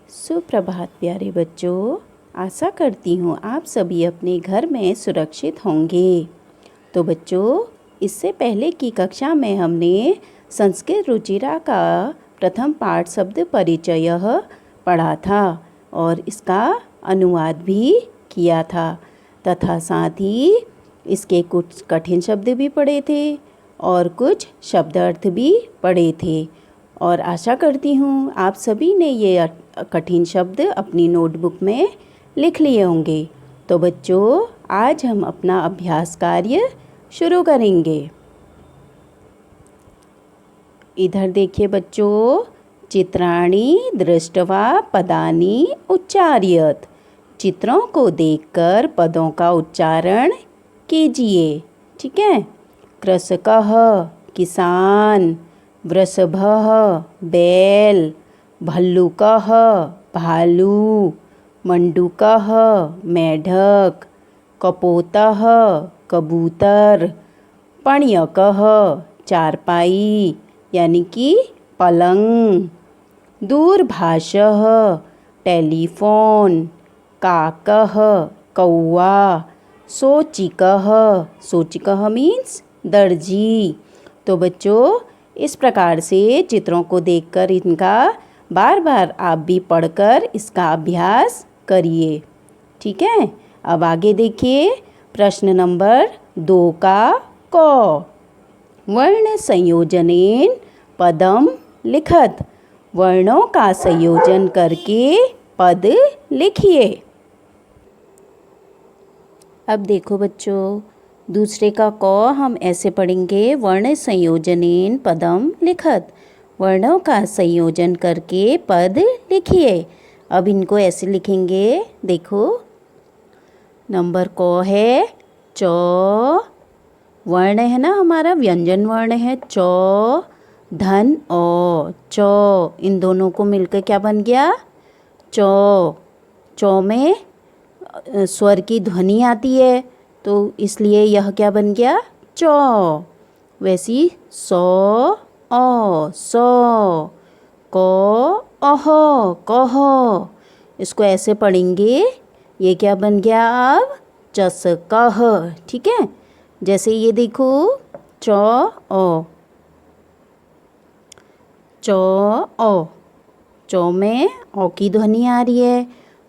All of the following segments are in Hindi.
सुप्रभात प्यारे बच्चों। आशा करती हूँ आप सभी अपने घर में सुरक्षित होंगे। तो बच्चों, इससे पहले की कक्षा में हमने संस्कृत रुचिरा का प्रथम पाठ शब्द परिचय पढ़ा था और इसका अनुवाद भी किया था तथा साथ ही इसके कुछ कठिन शब्द भी पढ़े थे और कुछ शब्दार्थ भी पढ़े थे। और आशा करती हूँ आप सभी ने ये कठिन शब्द अपनी नोटबुक में लिख लिए होंगे। तो बच्चों, आज हम अपना अभ्यास कार्य शुरू करेंगे। इधर देखिए बच्चों, चित्राणि दृष्ट्वा पदानि उच्चार्यत। चित्रों को देखकर पदों का उच्चारण कीजिए। ठीक है। कृषकः किसान, वृषभः बैल, भल्लुकः भालू, मंडूकः मेढक, कपोतः कबूतर, पण्यकः चारपाई यानी कि पलंग, दूरभाषः टेलीफोन, काकः कौवा, सोचिकः, सोचिकः मीन्स दर्जी। तो बच्चों, इस प्रकार से चित्रों को देखकर इनका बार बार आप भी पढ़कर इसका अभ्यास करिए। ठीक है। अब आगे देखिए, प्रश्न नंबर 2 का क। वर्ण संयोजनेन पदम लिखत। वर्णों का संयोजन करके पद लिखिए। अब देखो बच्चों, दूसरे का क हम ऐसे पढ़ेंगे, वर्ण संयोजनेन पदम लिखत। वर्णों का संयोजन करके पद लिखिए। अब इनको ऐसे लिखेंगे, देखो। नंबर क है च, वर्ण है ना हमारा, व्यंजन वर्ण है च, धन ओ, च। इन दोनों को मिलकर क्या बन गया? चौ। चौ में स्वर की ध्वनि आती है, तो इसलिए यह क्या बन गया? चौ। वैसी सौ ओ, सौ, क अह, कह। इसको ऐसे पढ़ेंगे, ये क्या बन गया अब? चषकः। ठीक है। जैसे ये देखो, चौ ओ, चौ ओ, चौ में ओ की ध्वनि आ रही है।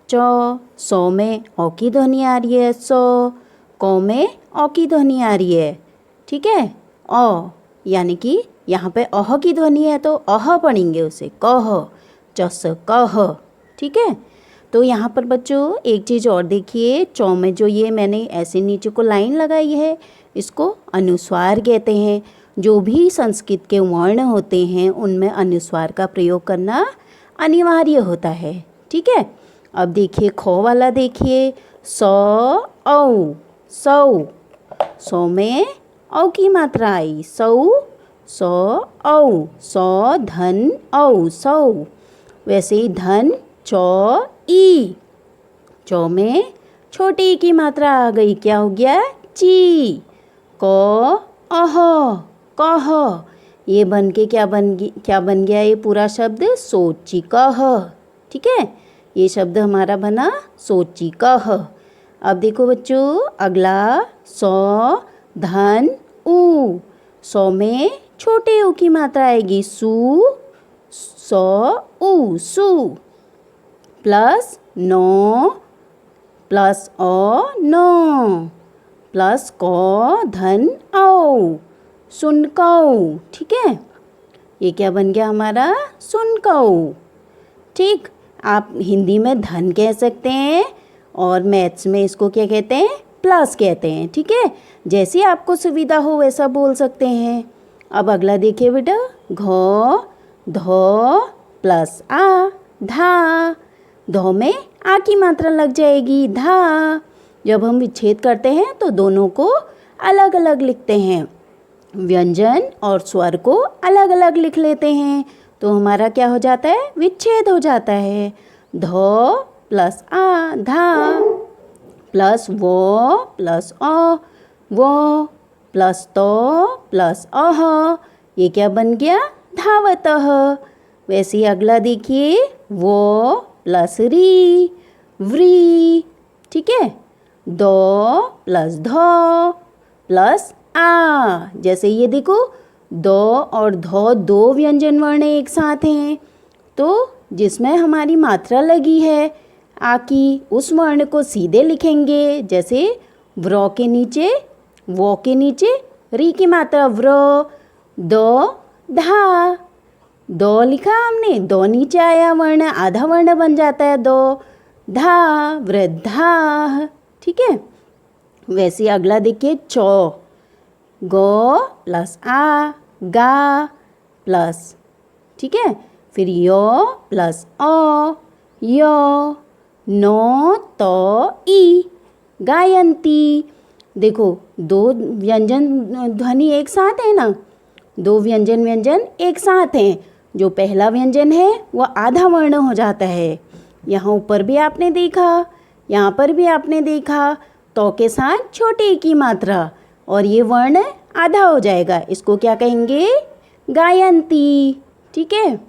चौ, सौ में ओ की ध्वनि आ रही है। सौ, क में ओ की ध्वनि आ रही है। ठीक है। ओ यानी कि यहाँ पे अह की ध्वनि है तो अह पढ़ेंगे उसे, कह, चस कह। ठीक है। तो यहाँ पर बच्चों एक चीज़ और देखिए, चौ में जो ये मैंने ऐसे नीचे को लाइन लगाई है, इसको अनुस्वार कहते हैं। जो भी संस्कृत के वर्ण होते हैं उनमें अनुस्वार का प्रयोग करना अनिवार्य होता है। ठीक है। अब देखिए ख वाला, देखिए सौ औ, सौ। सौ में औ की मात्रा आई, सौ, सौ औ, सौ धन औ, सौ। वैसे ही धन चौ ई, चौ में छोटी ई की मात्रा आ गई, क्या हो गया? ची। क अह, कह। ये बन के क्या बन गया ये पूरा शब्द? सोचिकः। ठीक है। ये शब्द हमारा बना सोचिकः। अब देखो बच्चों, अगला सौ धन उ। सौ में छोटे ऊ की मात्रा आएगी, सु, सौ उ, सु। प्लस नौ, प्लस ओ, नौ, प्लस क धन औ, सुनकौ। ठीक है। ये क्या बन गया हमारा? सुनकौ। ठीक। आप हिंदी में धन कह सकते हैं और मैथ्स में इसको क्या कहते हैं? प्लस कहते हैं। ठीक है। जैसी आपको सुविधा हो वैसा बोल सकते हैं। अब अगला देखिए बेटा, घ, ध प्लस आ, धा। धौ में आ की मात्रा लग जाएगी, धा। जब हम विच्छेद करते हैं तो दोनों को अलग अलग लिखते हैं, व्यंजन और स्वर को अलग अलग लिख लेते हैं, तो हमारा क्या हो जाता है? विच्छेद हो जाता है। धौ प्लस आ, धा, प्लस वो प्लस अ, वो, प्लस तो प्लस अह। ये क्या बन गया? धावतः। वैसे ही अगला देखिए, वो प्लस री, व्री, ठीक है। दो प्लस धो प्लस आ। जैसे ये देखो, दो और धो दो व्यंजन वर्ण एक साथ हैं, तो जिसमें हमारी मात्रा लगी है आ की, उस वर्ण को सीधे लिखेंगे। जैसे व्र के नीचे, वो के नीचे री की मात्रा व्र, दो धा, दो लिखा हमने, दो नीचे आया वर्ण, आधा वर्ण बन जाता है दो, धा, वृद्धा, ठीक है। वैसे अगला देखिए चौ, गो प्लस आ, गा प्लस, ठीक है। फिर यो प्लस ओ, यो, नो तो ई, गायंती। देखो दो व्यंजन ध्वनि एक साथ है ना, दो व्यंजन एक साथ हैं। जो पहला व्यंजन है वो आधा वर्ण हो जाता है। यहाँ ऊपर भी आपने देखा, यहाँ पर भी आपने देखा, तो के साथ छोटे की मात्रा और ये वर्ण आधा हो जाएगा। इसको क्या कहेंगे? गायंती, ठीक है।